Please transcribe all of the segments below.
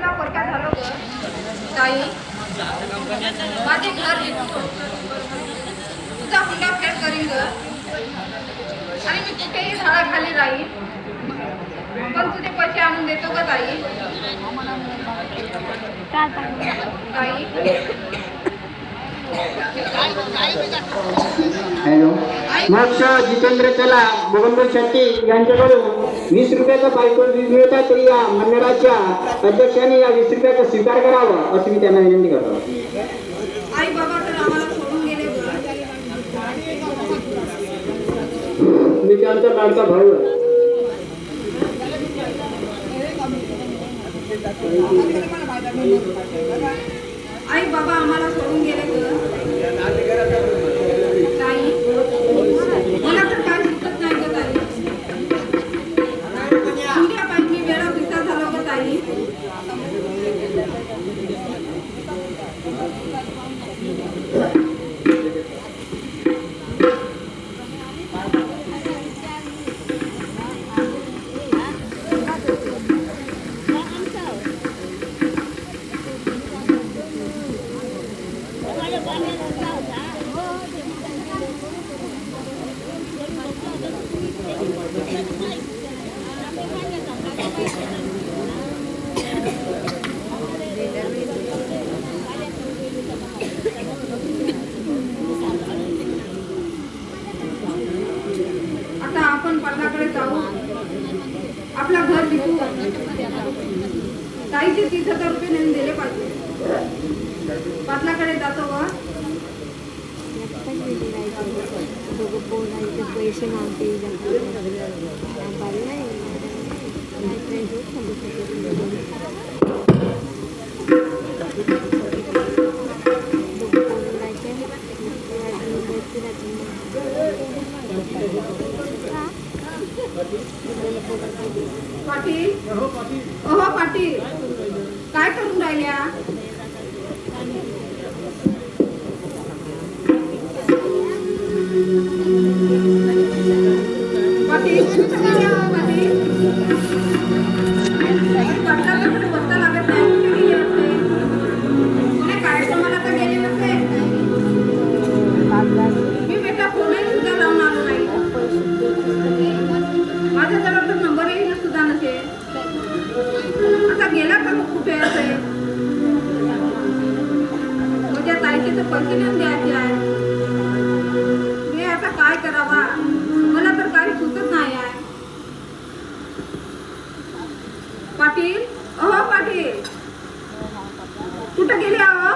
तुला परका झालो ग ताई, माझे घर विकून तुझा हुंडा फेड करीन ग आणि मी कुठेही झाडाखाली राहीन, पण तुझे पैसे आणून देतो ग ताई. हॅलो, मग जितेंद्र चला बबनभाई शेट्टी यांच्याकडून 20 रुपयाचा पायकोट वीज मिळतात, तरी या मंडळाच्या अध्यक्षांनी या 20 रुपयाचा स्वीकार करावा अशी मी त्यांना विनंती करतो. आई बाबा तर आम्हाला सोडून गेले ग. मी त्यांचा लाडका भाऊ आहे. आई बाबा आम्हाला सोडून गेले ग. ताई मला तर काय सुचत नाही ग ताई. उद्या पाहिजे मी वेळा पिसा झालो ग ताई. आता आपण पाटलाकडे जाऊ, आपला घर विकू, ताईचे 30,000 रुपये नेऊन दिले पाहिजे. पाटलाकडे जातो व पैसे मागते पाटील, अहो पाटील काय करून राहिल्या? पाटील पाटलाकडे बसता लागत नाही, कुठे गेले असते? कुठे कार्यक्रमाला तर गेले नसते. मी बेटा फोनही सुद्धा लावून आलो नाही. माझ्याजवळ तर नंबरही सुद्धा नसेल. आता गेला का मग कुठे असेल? माझ्या ताईचे तर पैसे नेऊन द्यायचे आहे. मी आता काय करावा, मला तर काही सुचत नाही आहे. पाटील, अहो पाटील कुठं गेले आहो?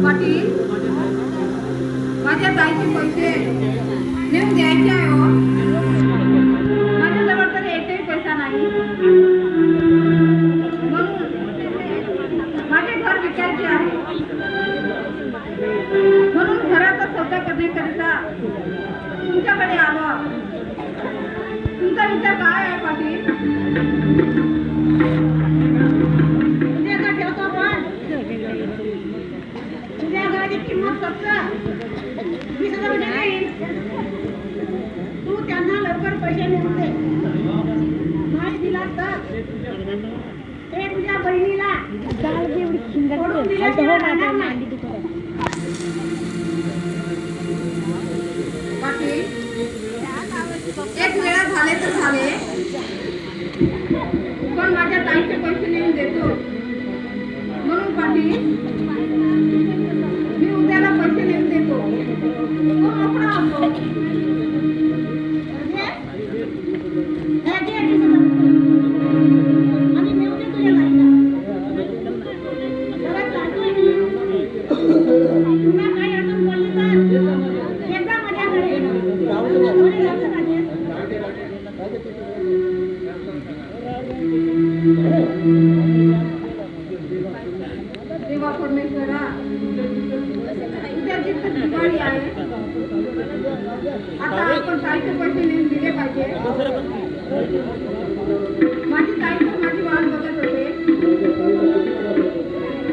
पाटील माझ्या ताईचे पैसे नेऊन द्यायचे आहे हो. माझ्याजवळ तर एकही पैसा नाही, म्हणून माझे घर विकायचे आहे. म्हणून घराचा सौदा करण्याकरिता तुमच्याकडे आलो. तुमचा विचार काय आहे पाटील? तुझ्या का ठेवतो आपण? तुझ्या घराची किंमत फक्त 20,000 रुपये नाही. तू त्यांना लवकर पैसे मिळून दे. नाही दिला तर ते तुझ्या बहिणीला सोडून दिल्याशिवाय राहणार नाही. पाटील एक वेळा झाले तर झाले, पण माझ्या ताईचे पैसे नेऊन देतो. म्हणून पाटील मी उद्याला पैसे नेऊन देतो. तो मोकळा होतो. आणि नेऊन दे तुझ्या ताईला. तुला काही अडचण पडली तर एकदा माझ्याकडे देवा परमेश्वरा, उद्याची तर दिवाळी आहे. आता आपण ताईचे पैसे नेऊन दिले पाहिजे. माझी ताई तर माझी वाट बघत होते.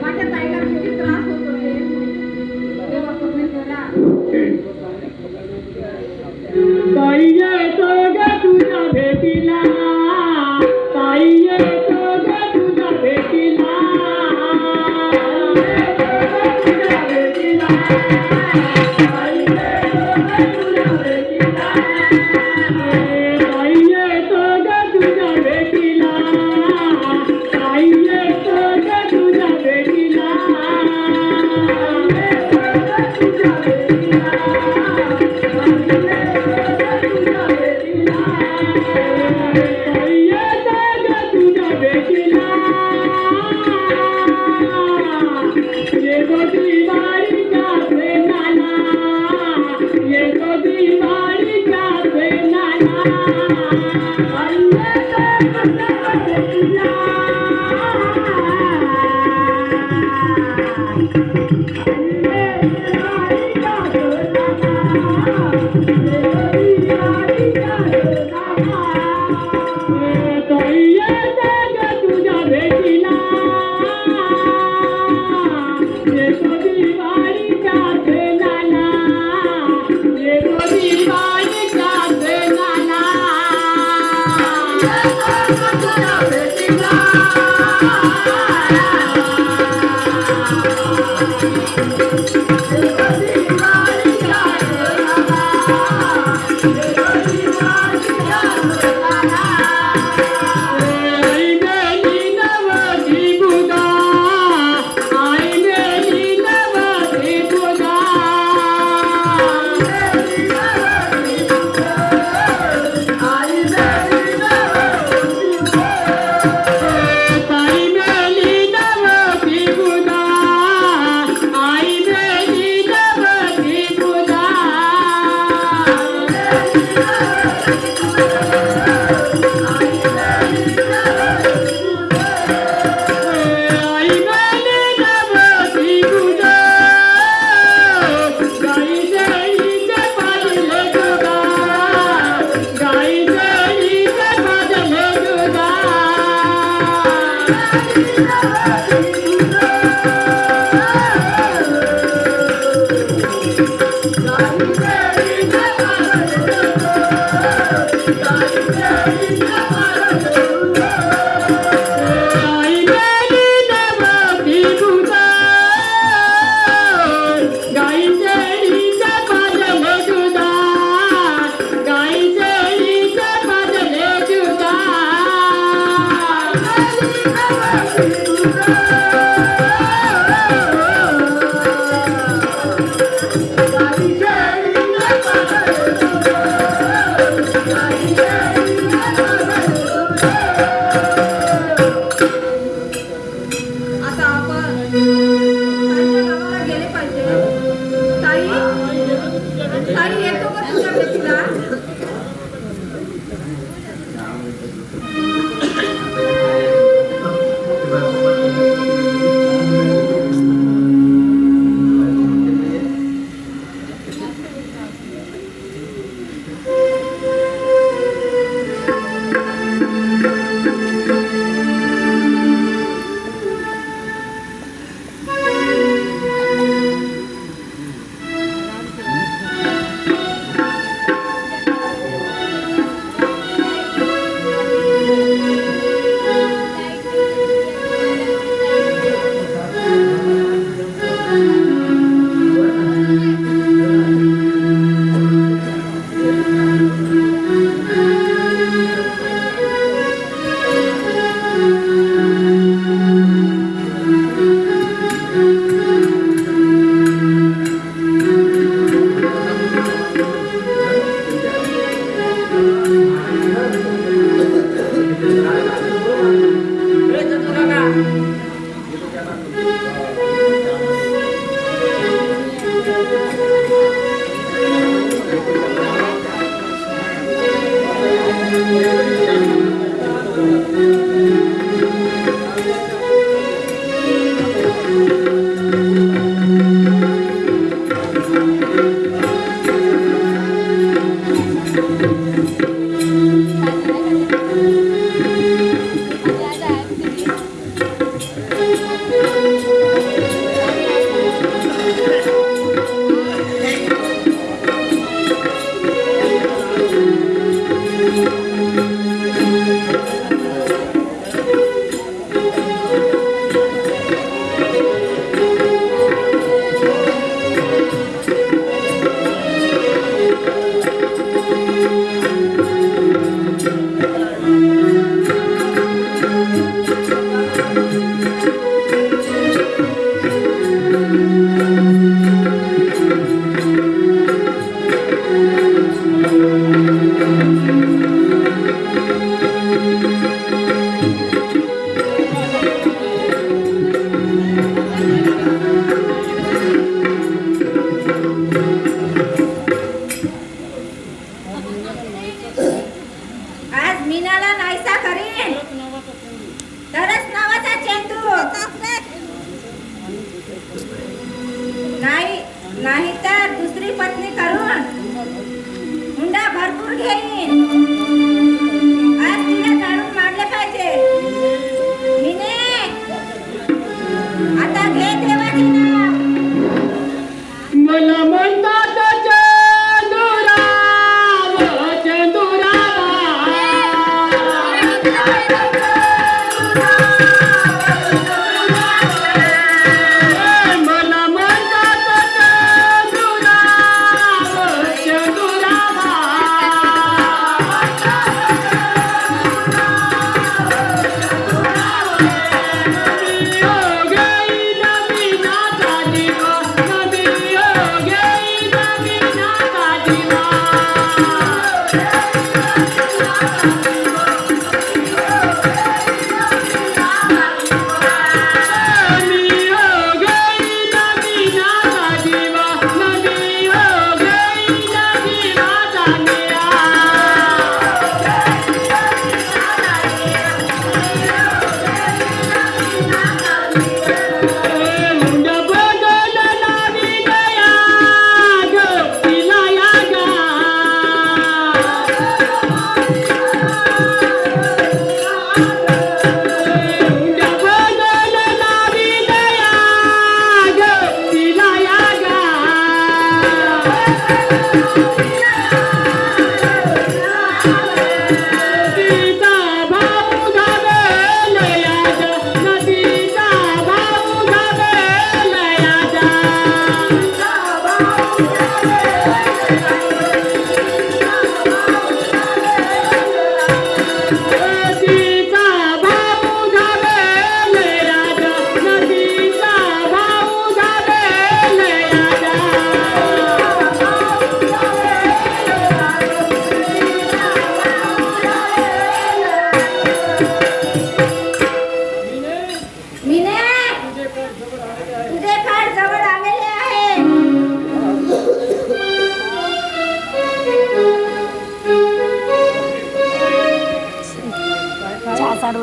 माझ्या ताईला किती त्रास होत होते. देवा परमेश्वरा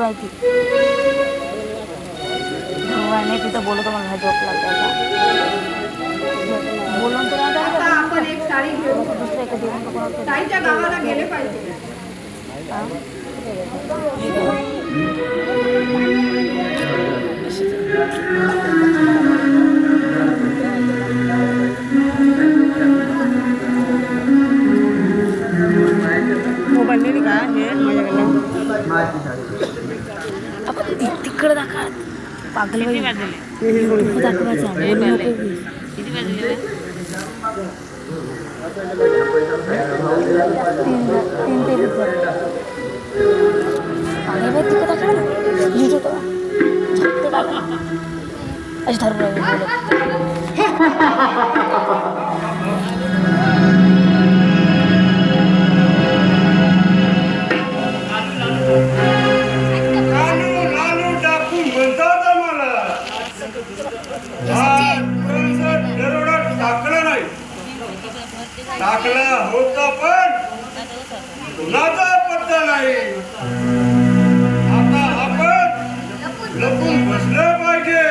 माहिती नाही तिथं बोलतो मला झोपला त्याचा बोलून तर आता आपण एक साडी घेऊ. दुसरं एका देऊन ताईच्या गावाला गेले पाहिजे. मोबाईल नाही का हे माझ्याकडे आपण तिकडं दाखवा पागल दाखवायचं अशी ठरवलं टाकला होता पण कुणाचा पत्ता नाही. आता आपण लपून बसलं पाहिजे.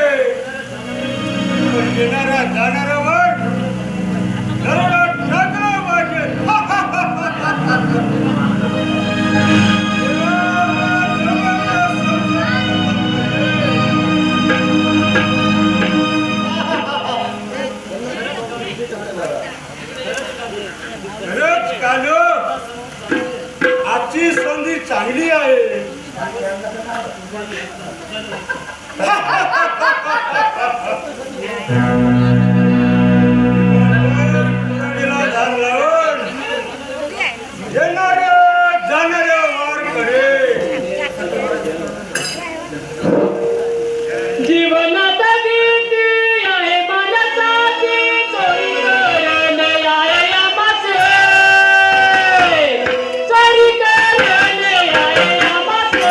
पण येणाऱ्या जाणाऱ्यावर दरोडा टाकला पाहिजे. आजची संधी चांगली आहे. येणाऱ्या जाणाऱ्या वारकडे जीवनात भीती आहे मनाची चोरी करणे आहे आमाचे चोरी करणे आहे आमाचे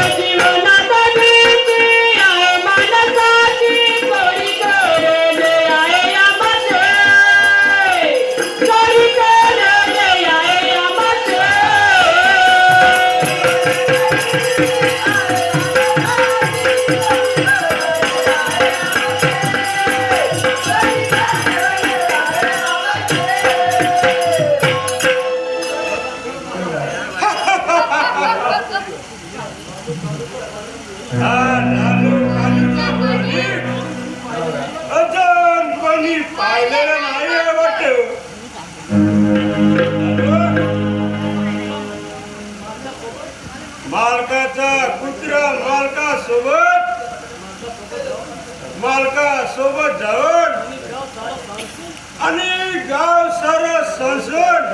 जीवनात भीती आहे मनाची चोरी करणे आहे आमाचे चोरी करणे आहे आमाचे अजून कोणी पाहिलेलं नाही वाटत. मालकाचा कुत्रा मालकासोबत जाऊन आणि गाव सारा संसद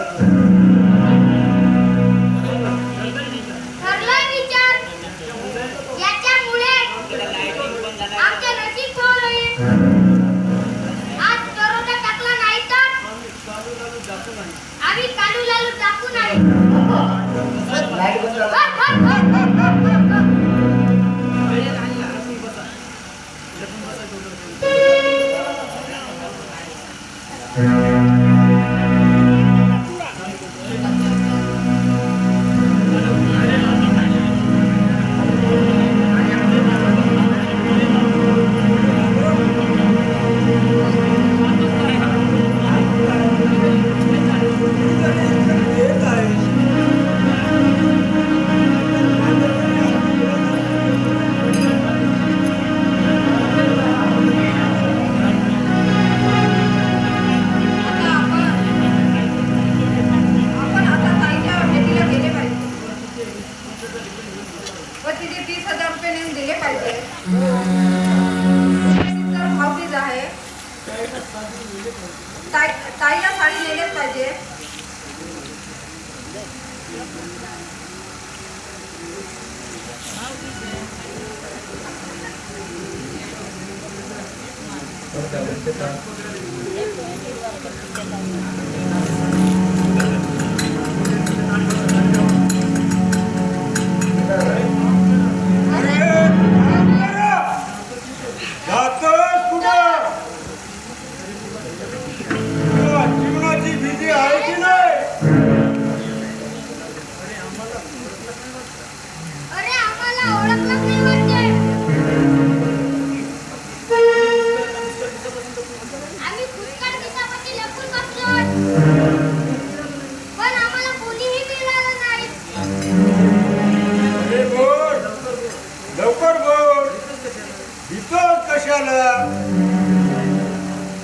ठरलाय विचार याच्यामुळे आमच्या नशीब थोर होईल. आज दरोडा टाकला नाही तर आम्ही कालू लालू आपण आता ताईच्या भेटीला गेले पाहिजे व तिथे 30,000 रुपये नेऊन दिले पाहिजे. तिचा भावबीज आहे. ताईला साडी नेलेच पाहिजे. जातोस कुठं? तुला जीवनाची भीती आहे की नाही? अरे आम्हाला ओळखलंच नाही वाटते. आम्ही पुष्कळ दिवसापासून लपून बसलोय. पण आम्हाला कोणीही मिळालं नाही. अरे बोल, लवकर बोल. भीतोस कशाला?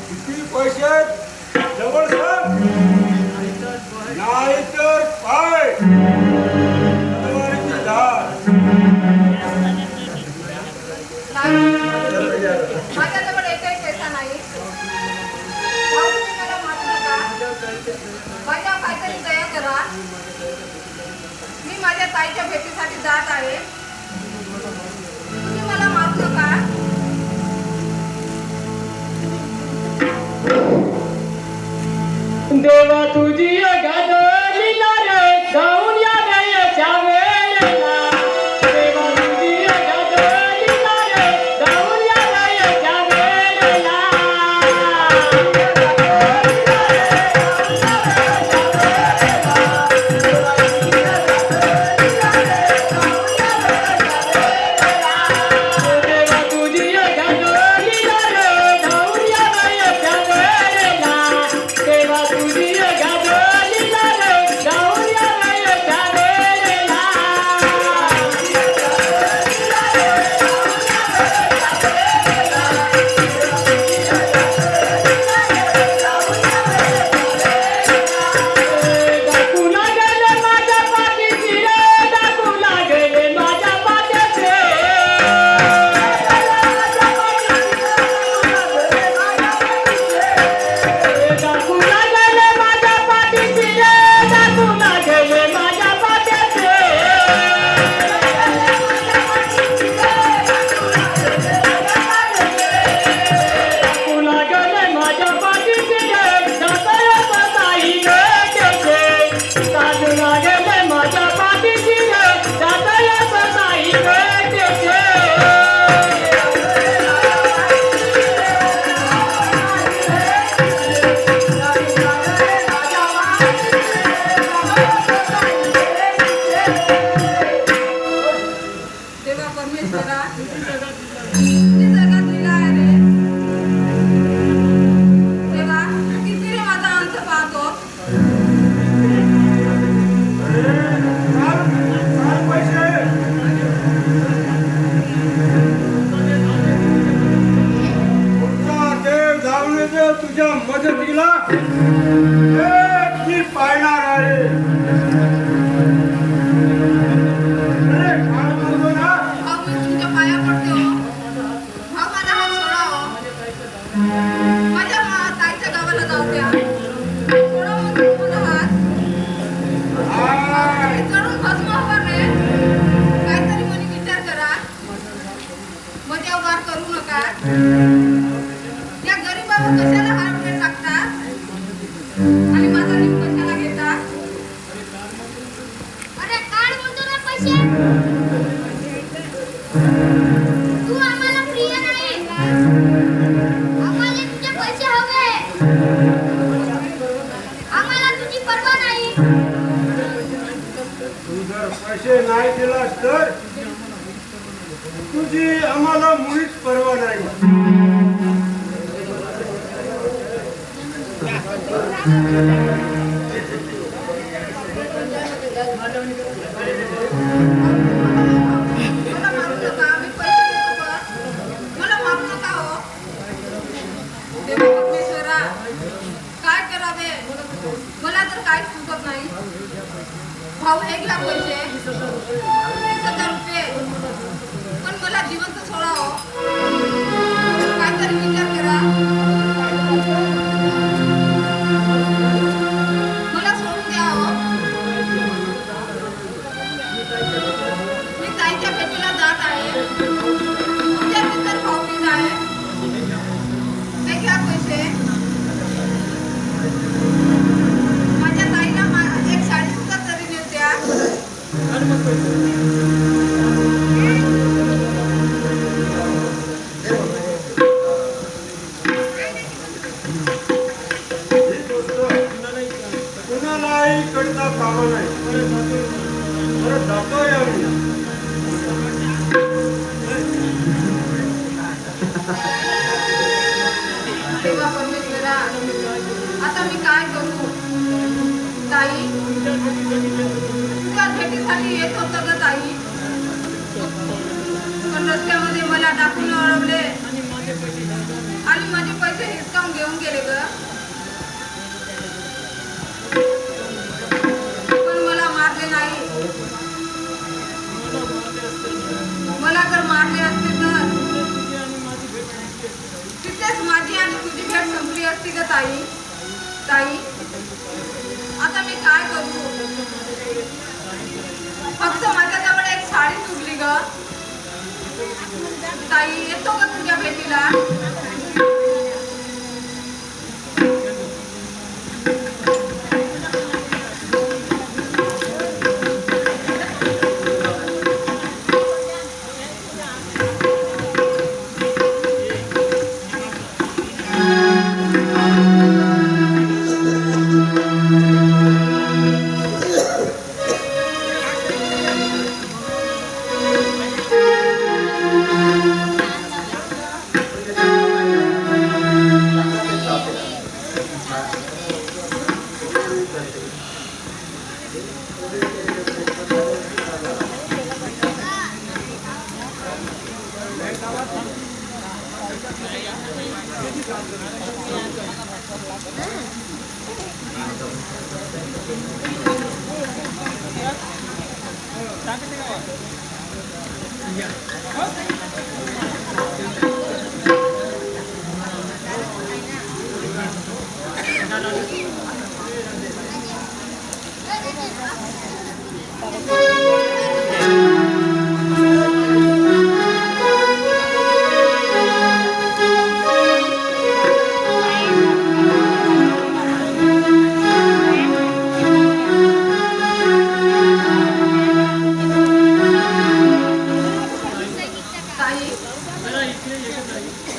किती पैसे जवळ सांग, नाहीतर पाय तलवारीची धार. माझ्याजवळ एकही पैसा नाही. भाऊ तुम्ही मला माफ नका. माझ्यावर काहीतरी दया करा. मी माझ्या ताईच्या भेटीसाठी जात आहे. तुम्ही मला माफ नका. देवा तुझी गदलीला रे जाऊन या रे वेळेला. देवा तुझी गदलीला रे जाऊन या रे वेळेला. देवा तुझी गदलीला रे जाऊन या रे वेळेला. देवा तुझी गदलीला रे जाऊन या रे वेळेला. दाखू लागले माझ्या पाठीची रे, दाखू लागले माझ्या पाठीची. दाखू लागले माझ्या पाठीची रे, दाखू लागले माझ्या पाठीची. दाखू लागले माझ्या पाठीची रे, जातोय ताई भेटीचे. दाखू लागले माझ्या पाठीची रे, जातोय ताई भेटीचे. देवा परमेश्वरा किती जगात लिहिलं आहे रे. देवा किती रे माझा अंत पाहतो. काय पैसे? कुठला देव जाऊन येतो तुझ्या मदतीला? मी पाहणार आहे. अरे काय बोलतो ना? भाऊ मी तुमच्या पाया पडते हो. भाऊ माझा हात सोडा हो. माझ्या ताईच्या गावाला जाऊ द्या. सोडा हो माझा हात. आय, चढून भस्म हवा रे. काहीतरी मनी विचार करा. मजा वार करू नका. या गरीबावर कशाला हार वगैरे टाकता आणि माझा जीव कशाला घेता. अरे काय बोलतो ना पैसे? तू आम्हाला प्रिय नाही. आम्हाला तुझे पैसे हवे. आम्हाला तुझी पर्वा नाही. तू जर पैसे नाही दिलास तर तुझी आम्हाला मुळीच पर्वा नाही. मला मारू नका, मी पैसे देतो बस. मला मारू नका हो. देवा परमेश्वरा, काय करावे? मला तर काहीच सुचत नाही. भाऊ हे घ्या पैसे, 30,000 रुपये. पण मला जिवंत सोडा हो. काहीतरी विचार करा. मला सोडून द्या हो. मी ताईच्या भेटीला जात आहे. उद्या नंतर भाऊबीज आहे. हे घ्या पैसे. माझ्या ताईला एक साडी सुद्धा तरी नेऊ द्या. कुणालाही कडता कामा नाही. बरं जातो यावी. देवा परमेश्वरा, आता मी काय करू? ताई, तुझ्या भेटीसाठी येत होतं ग ताई. पण रस्त्यामध्ये मला टाकून अडवले आणि माझे पैसे हिसकावून घेऊन गेले ग. पण मला मारले नाही. मला जर मारले असते तर तिथेच माझी आणि तुझी भेट संपली असती ग ताई. ताई, आता मी काय करू? फक्त माझ्याजवळ एक साडी उरली ग. ताई, येतो का तुझ्या भेटीला?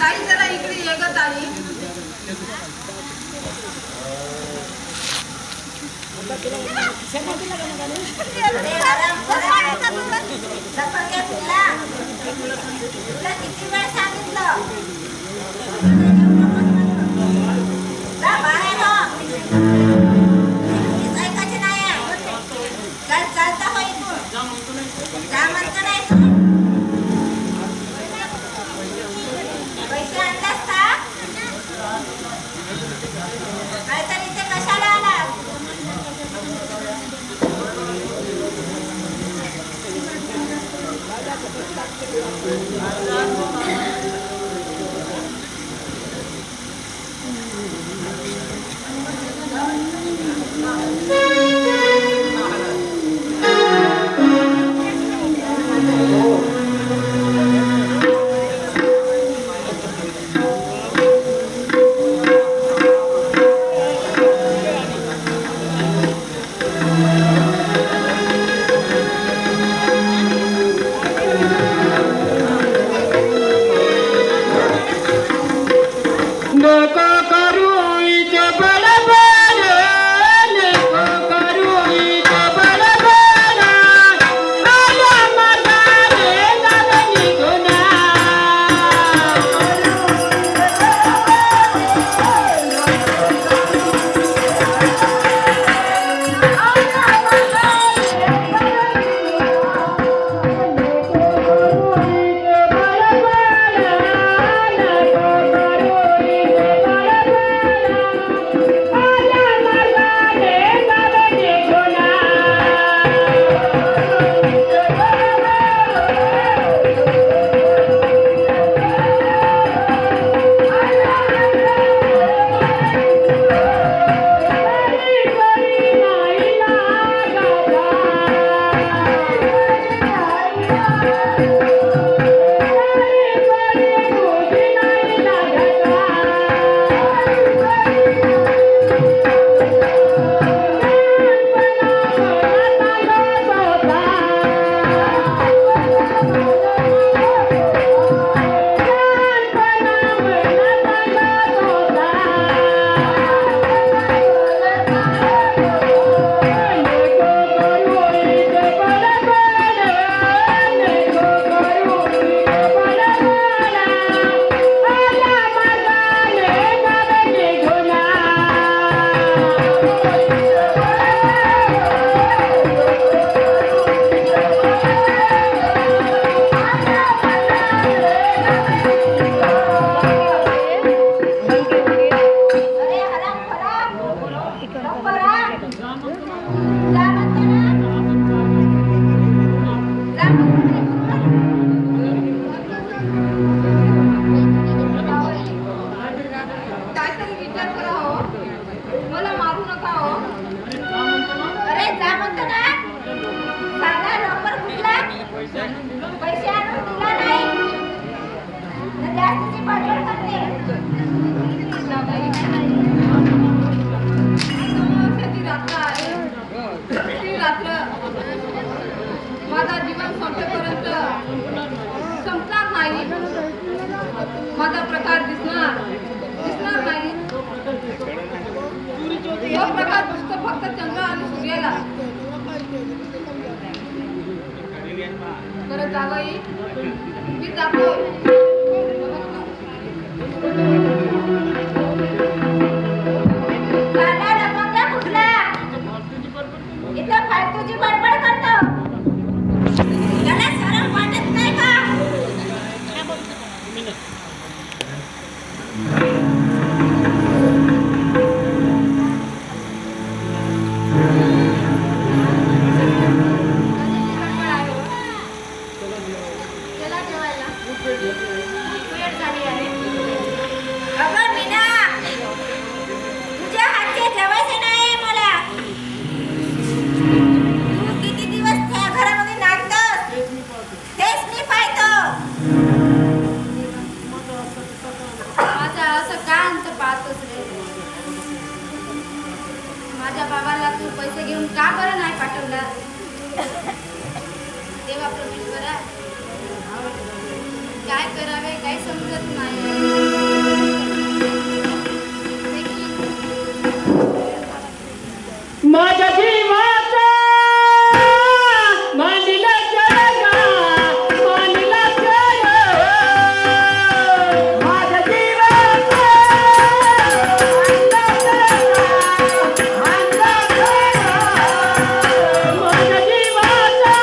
ताई, जरा इकडे ये ग ताई. किती वेळ सांगितलं ऐकायचे नाही. चालता हो इथून. जा म्हणतो नाही तू. पैसे आणलास का? काहीतरी इथे कशाला आलास? नको करू इथे बडबड, नको करू इथे बडबड, आला मार्गाने जावे निघून. अरे हराम खराब लवकर आ. जा म्हणते ना. जा काहीतरी विचार करा हो. मला मारू नका हो. अरे जा म्हणते ना. सांगा नंबर कुठला. पैसे आणून दिला नाही तर जास्तीची बडबड करते. ती रात्र आहे. ती रात्र माझा जीवन संपेपर्यंत संपणार नाही. माझा प्रकार दिसणार नाही. तो प्रकार दिसतो फक्त चंद्र आणि सूर्याला. बरं जावई, मी जातो. सांगा नंबर कुठला. इथं फालतूची बडबड करतो. त्याला शरम वाटत नाही का. चला जेवायला. वेळ झाली आहे. अगं मीना, तुझ्या हातचे जेवायचे नाही मला. तू किती दिवस त्या घरामध्ये नांदतोस तेच मी पाहतो. माझा असं का अंत पाहतोस रे. माझ्या बाबाला तू पैसे घेऊन का बरं नाही पाठवला. देवा परमेश्वरा, काय करावे काही समजत नाही. माझ्या जीवाचा मांडीला चढगा, मांडीला चढ. माझ्या जीवाचा मांडीला चढगा, मांडीला चढ. माझ्या जीवाचा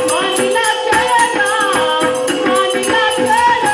मांडीला चढगा, मांडीला चढ.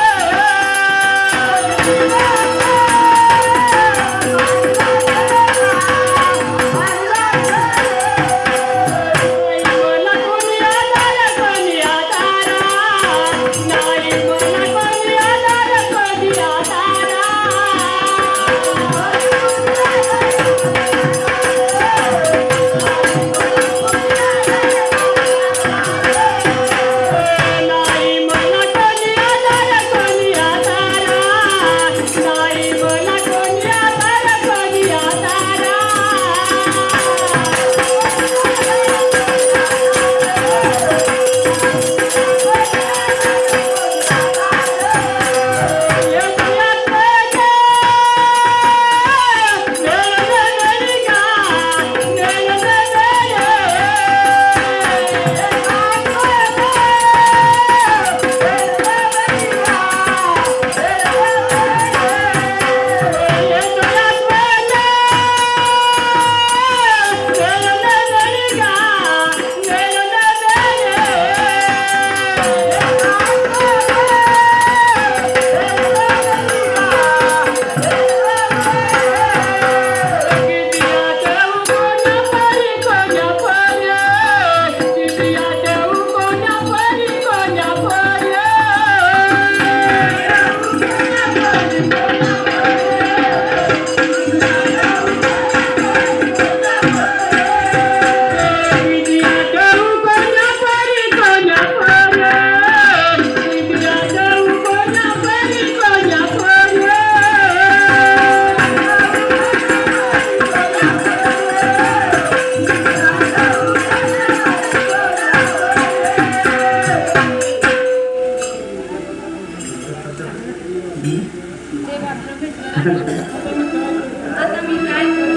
आता मी काय करू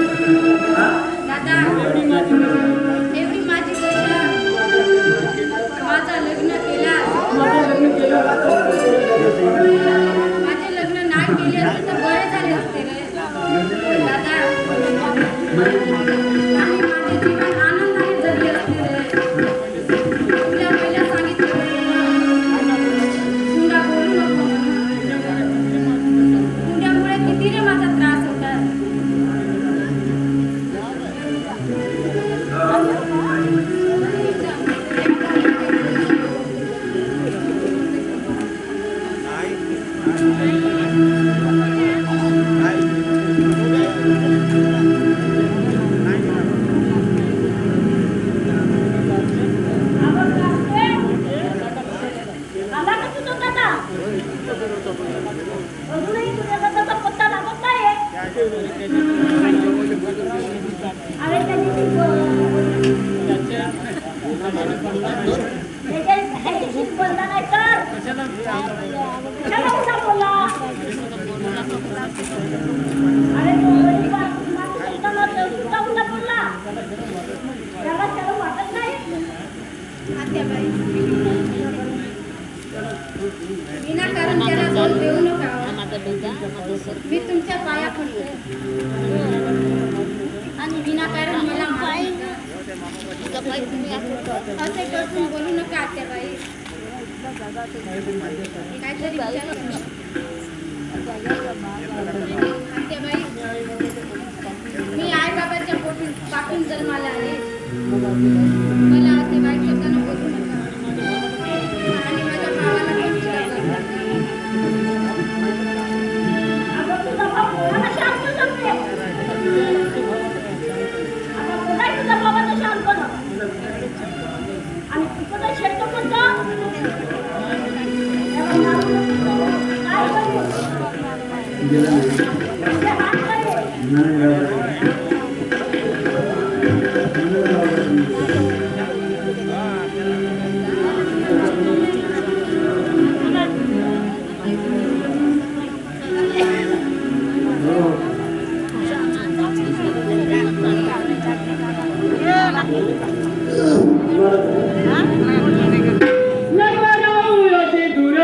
दादा एवढी माझी गैया माझं लग्न केला माझे लग्न नाही केले असते तर बरे झाले असते रे दादा आणि माझे जीवन आनंदाने जगले असते रे तुला पहिला सांगितलं हुंडा बोलू नको हुंड्यामुळे किती रे माझा त्रास होता आला का तुझा दादा अजूनही तुझ्या दादाचा पत्ता लागत नाही अरे त्याची शीट बंद नाही कर कशाला उठा बोला अरे तो उठा बोलला त्याला वाटत नाही आत्याबाई विनाकारण त्याला दोष देऊ नका मी तुमच्या पाया पडते आणि विनाकारण मला असे टोचून बोलू नका आत्याबाई काहीतरी विचार करा. आत्याबाई मी आई बाबाच्या पाठून जन्माला आले मला असे वाईट शब्दानं बोलू नका आणि माझ्या भावाला पण शिक्षा करा. अगं तुझा बाप कोणाला शांत सांगते आता कोणाही तुझा बाबाचा शांतपणा आणि तुझं शेतो पण जा काय दूर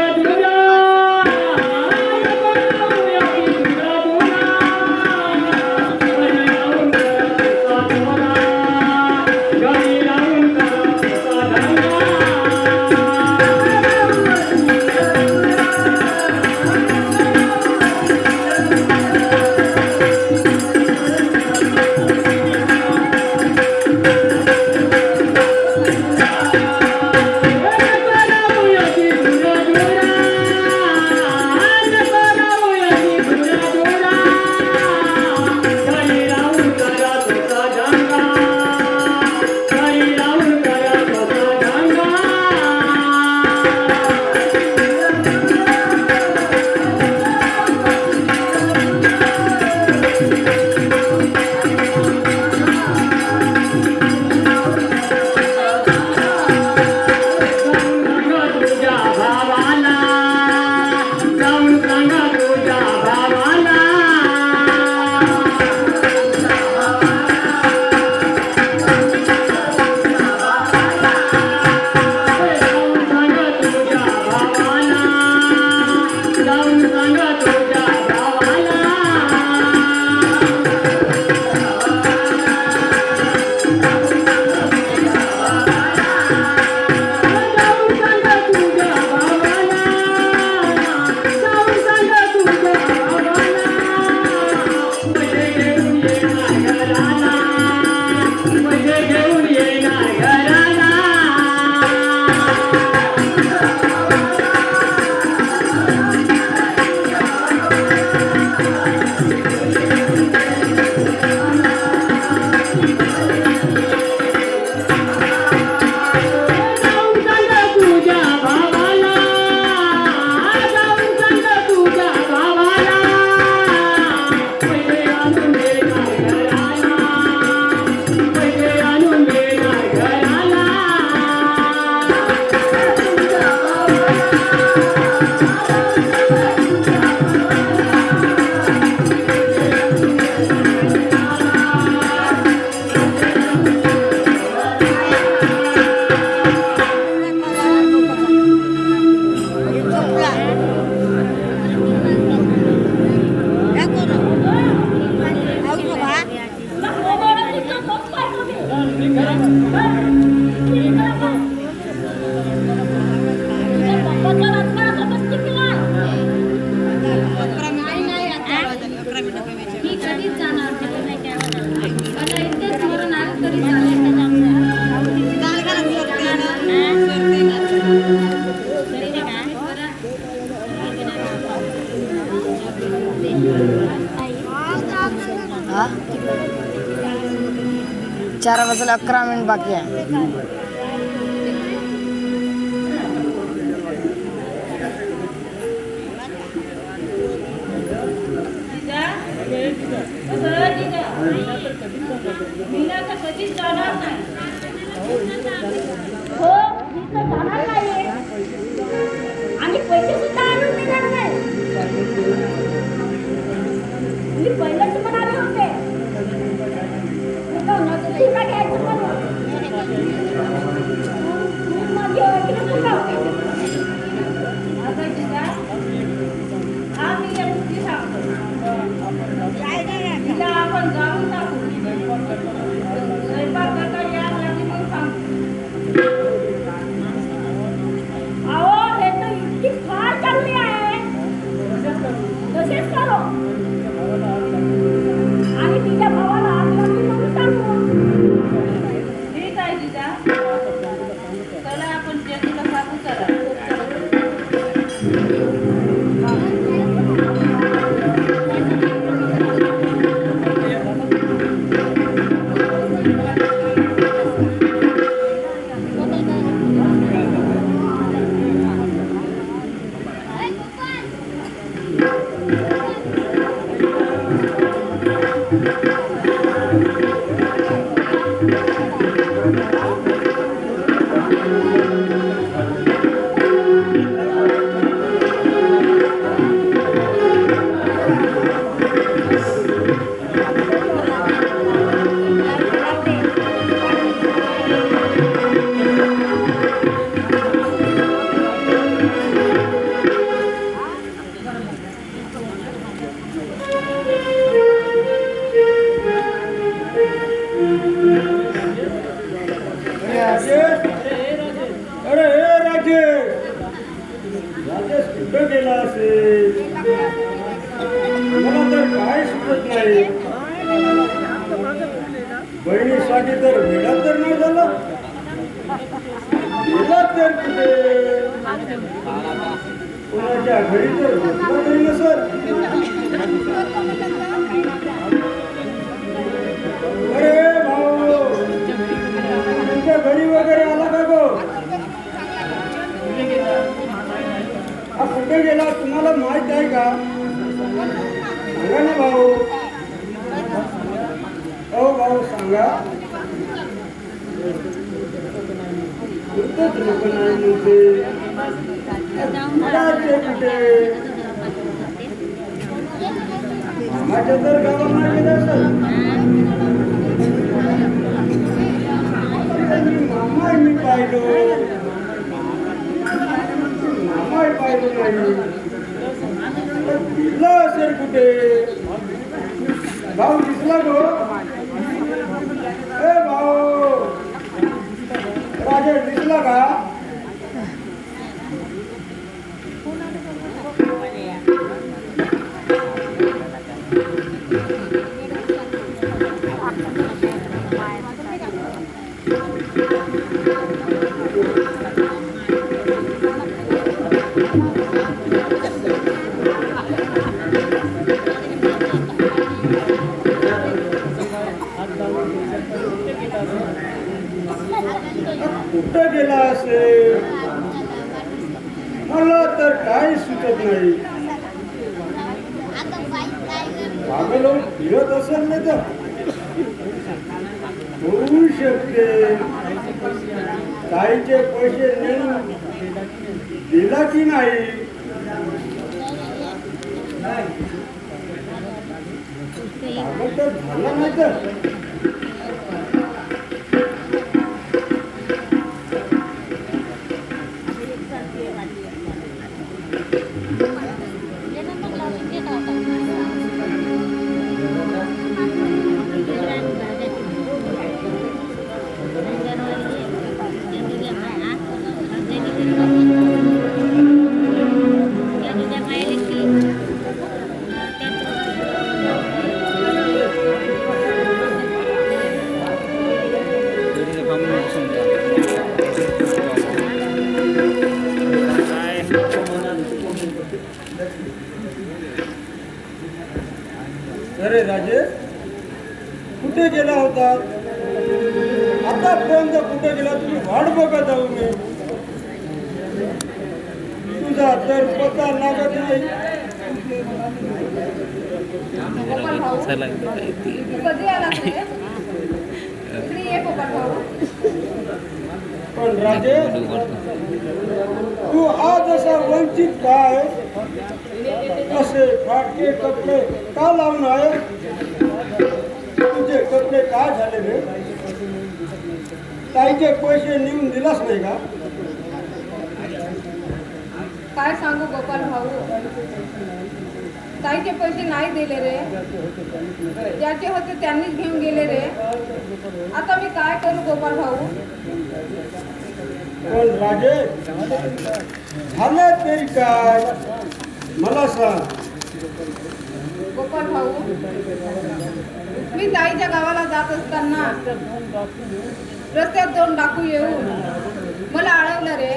हा 4 वाजता 11 मिनिट बाकी आहे. कधीच जाणार नाही. हो मी तर जाणार नाही आणि पैसे सुद्धा आणून देणार नाही. मी पहिलेच म्हणाले होते तुला घ्यायचं म्हणून. माझी ओळखीने सुद्धा होते. अगं जिजा हा मी एक गोष्टी सांगतो. तिला आपण जाऊन टाकू. स्वयंपाक करता यायला लागली म्हणून सांगतो. अहो हे तर इतकी फार चांगली आहे. तसेच करो आणि तिच्या भावाला आपला म्हणून सांगू. ठीक आहे जिजा. चला आपण जेजूला सांगू. चला अरे हे राजेश कुठं गेला असेल मला तर काय सुचत नाही. बहिणीसाठी तर वेळा तर नाही झाला. गेला तर कुठे कोणाच्या घरी तर बसला तरी नसत. अरे भाऊ तुमच्या घरी वगैरे आला का गो? हा कुठे गेला तुम्हाला माहित आहे का? सांगा ना भाऊ. हो भाऊ सांगा. कुठंच लोक नाही म्हणते. कुठे मामाच्या तर गावाला गेला असेल. मामा मी पाहिलो. मामा पाहिलो नाही. दिसला असेल कुठे. भाऊ दिसला गो. ए भाऊ राजेश दिसला का? कुठं गेला असेल मला तर काही सुचत नाही. पागल होऊन फिरत असेल नाही तर होऊ शकते. ताईचे पैसे नेऊन दिला की नाही. पागल तर झाला नाही तर अरे राजे कुठे गेला होता आतापर्यंत कुठे गेला तुम्ही वाट बघत आहो मी तुझा तर पत्ता लागत नाही गोपाल भाऊ तू कधी आलास रे इकडे ये गोपाल भाऊ पण राजे तू आज असा वंचित काय असे फाटके कपडे का लावून आहे तुझे कपडे काय झाले रे ताईचे पैसे नेऊन दिलास नाही का काय सांगू गोपाल भाऊ ताईचे पैसे नाही दिले रे ज्याचे होते त्यांनीच घेऊन गेले रे आता मी काय करू गोपाल भाऊ पण राजे झालं तरी काय मला सांग गोपाल भाऊ मी ताईच्या गावाला जात असताना रस्त्यात 2 डाकू येऊन मला अडवलं रे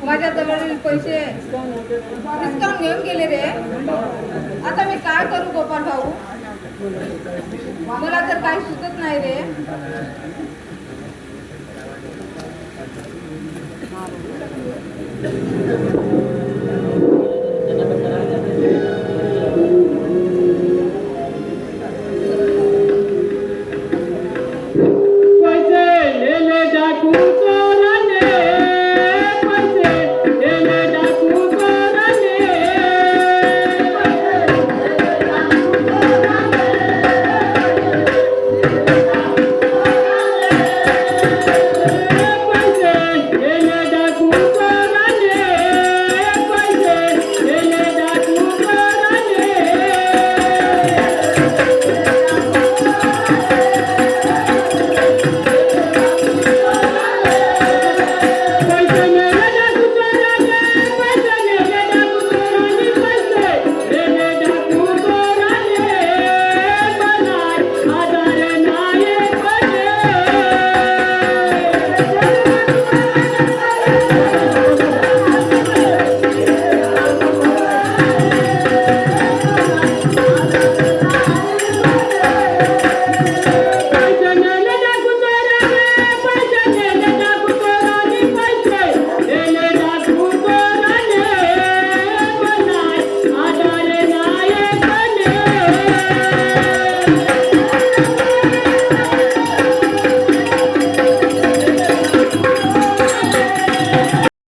माझ्या जवळील पैसे डिस्काउंट घेऊन गेले रे आता मी काय करू गोपाल भाऊ मला तर काही सुचत नाही रे